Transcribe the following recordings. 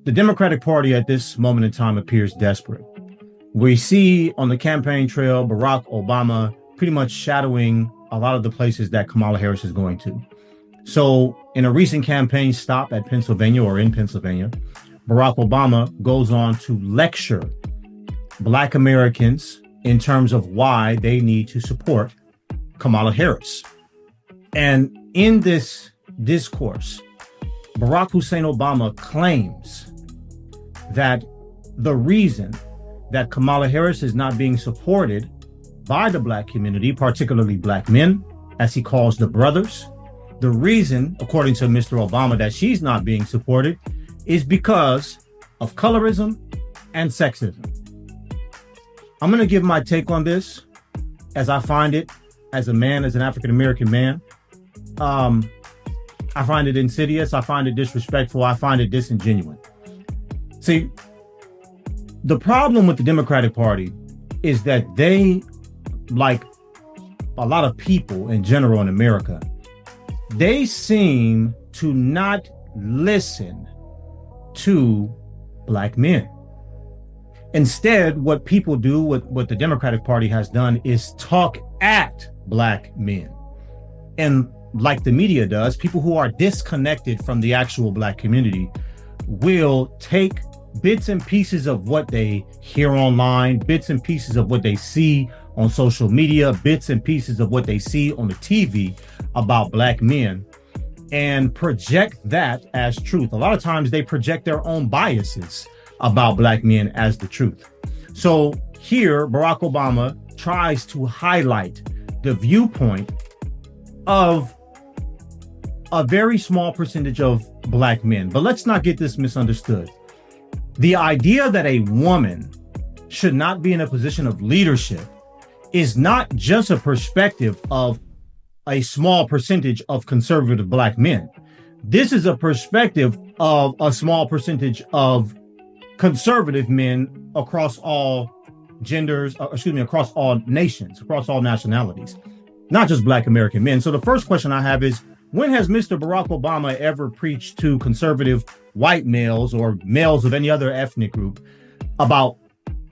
The Democratic Party at this moment in time appears desperate. We see on the campaign trail Barack Obama pretty much shadowing a lot of the places that Kamala Harris is going to. So in a recent campaign stop at Pennsylvania or in Pennsylvania, Barack Obama goes on to lecture Black Americans in terms of why they need to support Kamala Harris. And in this discourse, Barack Hussein Obama claims that the reason that Kamala Harris is not being supported by the Black community, particularly Black men, as he calls the brothers, the reason, according to Mr. Obama, that she's not being supported is because of colorism and sexism. I'm going to give my take on this as I find it, as a man, as an African-American man. I find it insidious. I find it disrespectful. I find it disingenuous. See, the problem with the Democratic Party is that they, like a lot of people in general in America, they seem to not listen to Black men. Instead, what people do, what the Democratic Party has done, is talk at Black men. And like the media does, people who are disconnected from the actual Black community will take bits and pieces of what they hear online, bits and pieces of what they see on social media, bits and pieces of what they see on the TV about Black men, and project that as truth. A lot of times they project their own biases about Black men as the truth. So here, Barack Obama tries to highlight the viewpoint of a very small percentage of Black men. But let's not get this misunderstood. The idea that a woman should not be in a position of leadership is not just a perspective of a small percentage of conservative Black men. This is a perspective of a small percentage of conservative men across all genders, across all nations, across all nationalities, not just Black American men. So the first question I have is, when has Mr. Barack Obama ever preached to conservative white males or males of any other ethnic group about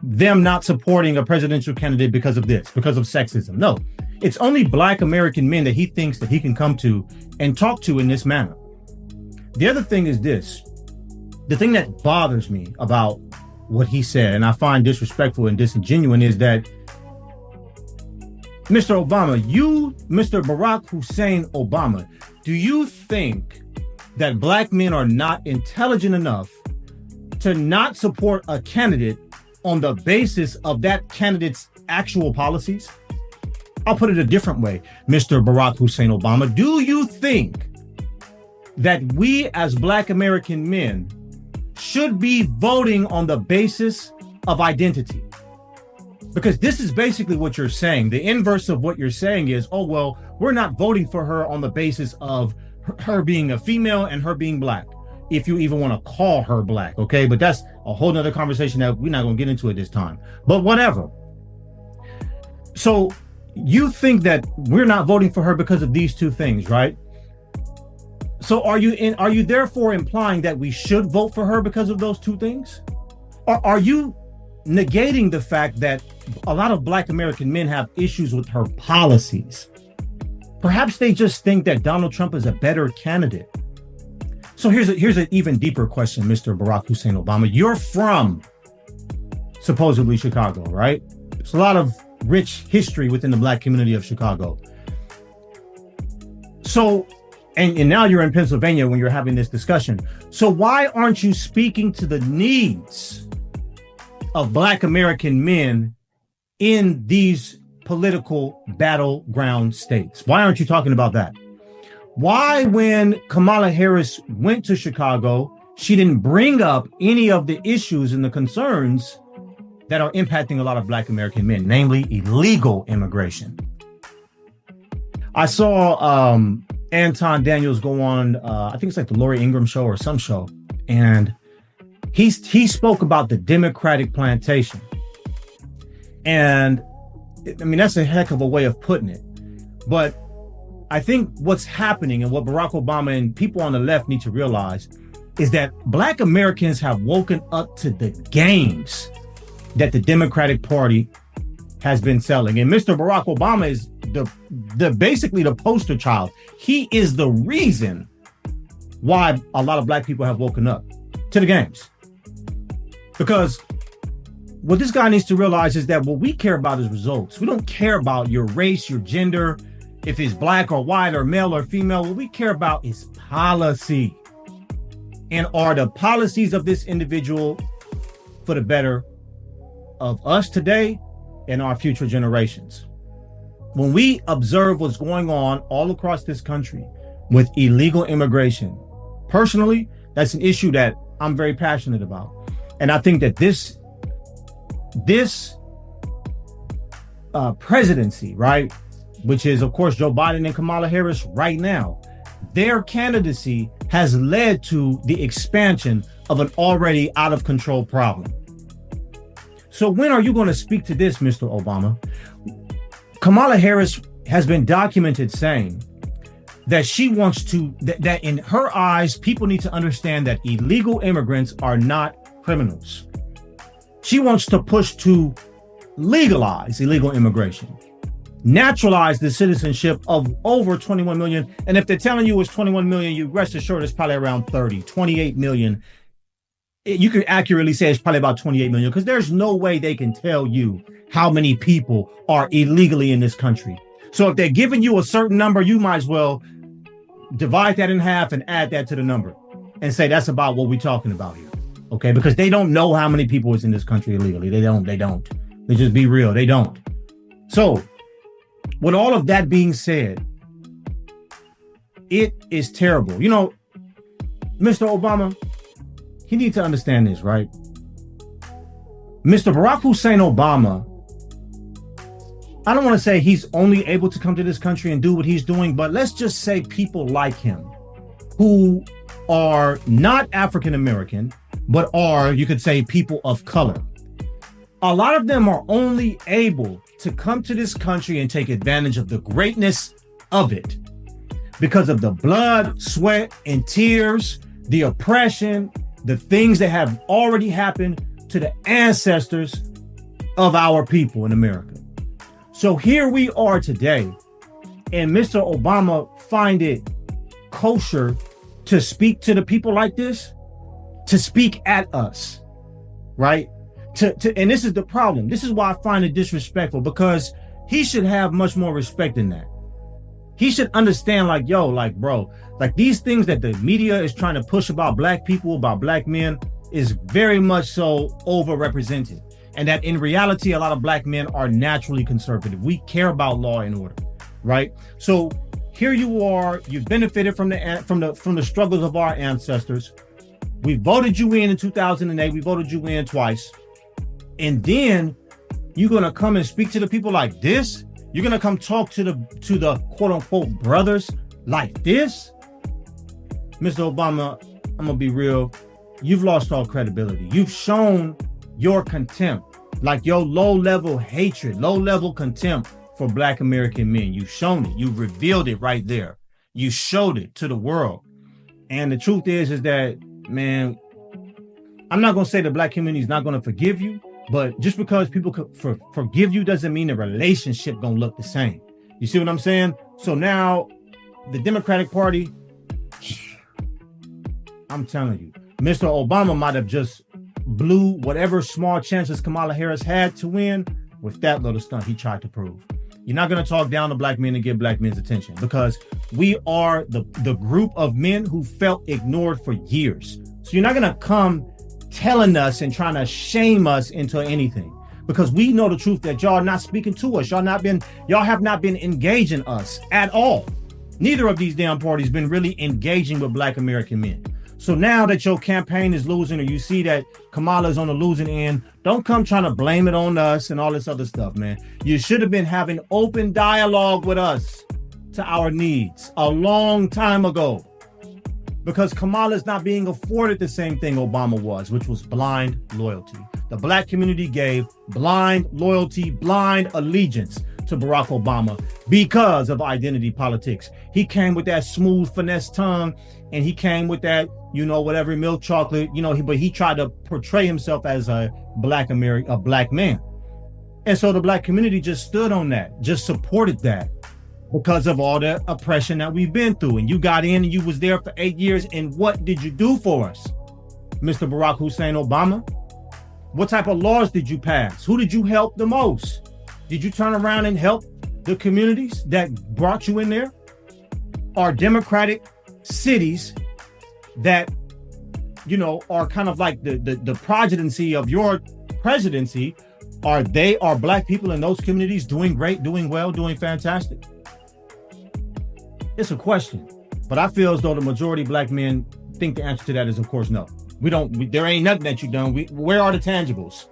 them not supporting a presidential candidate because of this, because of sexism? No, it's only Black American men that he thinks that he can come to and talk to in this manner. The other thing is this. The thing that bothers me about what he said, and I find disrespectful and disingenuous, is that Mr. Obama, Mr. Barack Hussein Obama, do you think that Black men are not intelligent enough to not support a candidate on the basis of that candidate's actual policies? I'll put it a different way, Mr. Barack Hussein Obama. Do you think that we as Black American men should be voting on the basis of identity? Because this is basically what you're saying. The inverse of what you're saying is, oh, well, we're not voting for her on the basis of her being a female and her being Black, if you even want to call her Black, okay? But that's a whole nother conversation that we're not going to get into at this time. But whatever. So you think that we're not voting for her because of these two things, right? So are you therefore implying that we should vote for her because of those two things? Or are you negating the fact that a lot of Black American men have issues with her policies? Perhaps they just think that Donald Trump is a better candidate. So here's an even deeper question, Mr. Barack Hussein Obama. You're from supposedly Chicago, right? There's a lot of rich history within the Black community of Chicago. So, and now you're in Pennsylvania when you're having this discussion. So why aren't you speaking to the needs of Black American men in these political battleground states? Why aren't you talking about that? Why, when Kamala Harris went to Chicago, she didn't bring up any of the issues and the concerns that are impacting a lot of Black American men, namely illegal immigration? I saw Anton Daniels go on, I think it's like the Lori Ingram show or some show, and he spoke about the Democratic plantation. And I mean, that's a heck of a way of putting it. But I think what's happening and what Barack Obama and people on the left need to realize is that Black Americans have woken up to the games that the Democratic Party has been selling. And Mr. Barack Obama is the basically the poster child. He is the reason why a lot of Black people have woken up to the games. Because what this guy needs to realize is that what we care about is results. We don't care about your race, your gender, if it's Black or white or male or female. What we care about is policy. And are the policies of this individual for the better of us today and our future generations? When we observe what's going on all across this country with illegal immigration, personally, that's an issue that I'm very passionate about. And I think that this presidency, right, which is, of course, Joe Biden and Kamala Harris right now, their candidacy has led to the expansion of an already out of control problem. So when are you going to speak to this, Mr. Obama? Kamala Harris has been documented saying that she wants to, that in her eyes, people need to understand that illegal immigrants are not criminals. She wants to push to legalize illegal immigration, naturalize the citizenship of over 21 million. And if they're telling you it's 21 million, you rest assured it's probably around 28 million. You could accurately say it's probably about 28 million, because there's no way they can tell you how many people are illegally in this country. So if they're giving you a certain number, you might as well divide that in half and add that to the number and say that's about what we're talking about here. Okay, because they don't know how many people is in this country illegally. They don't. Let's just be real. They don't. So with all of that being said, it is terrible. You know, Mr. Obama, he needs to understand this, right? Mr. Barack Hussein Obama, I don't want to say he's only able to come to this country and do what he's doing, but let's just say people like him who are not African American, but are, you could say, people of color. A lot of them are only able to come to this country and take advantage of the greatness of it because of the blood, sweat, and tears, the oppression, the things that have already happened to the ancestors of our people in America. So here we are today, and Mr. Obama find it kosher to speak to the people like this, to speak at us, right? And this is the problem. This is why I find it disrespectful, because he should have much more respect than that. He should understand, like, yo, like, bro, like these things that the media is trying to push about Black people, about Black men, is very much so overrepresented. And that in reality, a lot of Black men are naturally conservative. We care about law and order, right? So here you are, you've benefited from the struggles of our ancestors. We voted you in 2008. We voted you in twice. And then you're going to come and speak to the people like this? You're going to come talk to the quote unquote brothers like this? Mr. Obama, I'm going to be real. You've lost all credibility. You've shown your contempt, like your low-level hatred, low-level contempt for Black American men. You've shown it. You've revealed it right there. You showed it to the world. And the truth is that, man, I'm not going to say the Black community is not going to forgive you, but just because people forgive you doesn't mean the relationship going to look the same. You see what I'm saying? So now the Democratic Party, I'm telling you, Mr. Obama might have just blew whatever small chances Kamala Harris had to win with that little stunt he tried to prove. You're not going to talk down to Black men and get Black men's attention, because we are the group of men who felt ignored for years. So you're not going to come telling us and trying to shame us into anything, because we know the truth that y'all are not speaking to us. Y'all have not been engaging us at all. Neither of these damn parties been really engaging with Black American men. So now that your campaign is losing, or you see that Kamala's on the losing end, don't come trying to blame it on us and all this other stuff, man. You should have been having open dialogue with us to our needs a long time ago, because Kamala's not being afforded the same thing Obama was, which was blind loyalty. The Black community gave blind loyalty, blind allegiance to Barack Obama because of identity politics. He came with that smooth finesse tongue, and he came with that, whatever milk chocolate, but he tried to portray himself as a black man. And so the black community just stood on that, just supported that because of all the oppression that we've been through. And you got in and you was there for 8 years. And what did you do for us, Mr. Barack Hussein Obama? What type of laws did you pass? Who did you help the most? Did you turn around and help the communities that brought you in there? Are democratic cities that, are kind of like the progeny of your presidency, are black people in those communities doing great, doing well, doing fantastic? It's a question, but I feel as though the majority of black men think the answer to that is, of course, no. There ain't nothing that you done. Where are the tangibles?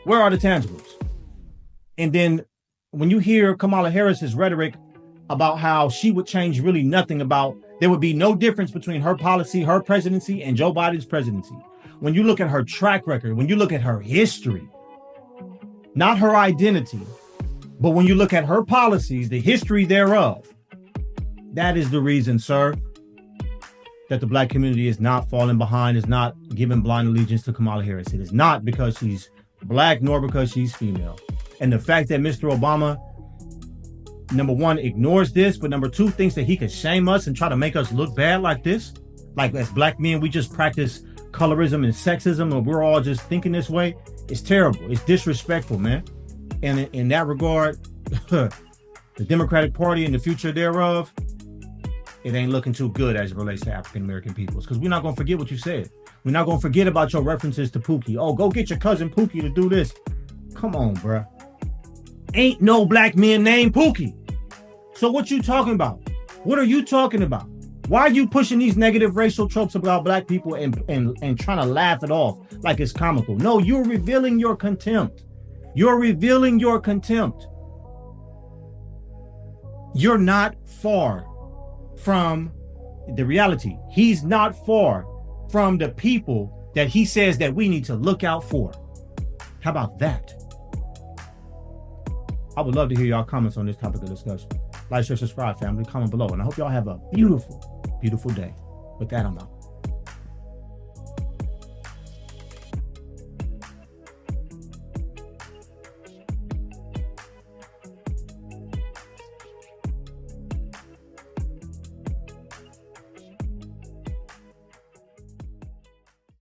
Where are the tangibles? And then when you hear Kamala Harris's rhetoric about how she would change really nothing, about there would be no difference between her policy, her presidency, and Joe Biden's presidency. When you look at her track record, when you look at her history, not her identity, but when you look at her policies, the history thereof, that is the reason, sir, that the black community is not falling behind, is not giving blind allegiance to Kamala Harris. It is not because she's black, nor because she's female. And the fact that Mr. Obama, number one, ignores this, but number two, thinks that he could shame us and try to make us look bad like this. Like as black men, we just practice colorism and sexism, and we're all just thinking this way. It's terrible. It's disrespectful, man. And in that regard, the Democratic Party and the future thereof, it ain't looking too good as it relates to African-American peoples, because we're not going to forget what you said. We're not going to forget about your references to Pookie. Oh, go get your cousin Pookie to do this. Come on, bruh. Ain't no black man named Pookie. So what you talking about? What are you talking about? Why are you pushing these negative racial tropes about black people and trying to laugh it off like it's comical? No, you're revealing your contempt. You're revealing your contempt. You're not far from the reality. He's not far from the people that he says that we need to look out for. How about that? I would love to hear y'all comments on this topic of discussion. Like, share, subscribe, family. Comment below. And I hope y'all have a beautiful, beautiful day. With that, I'm out.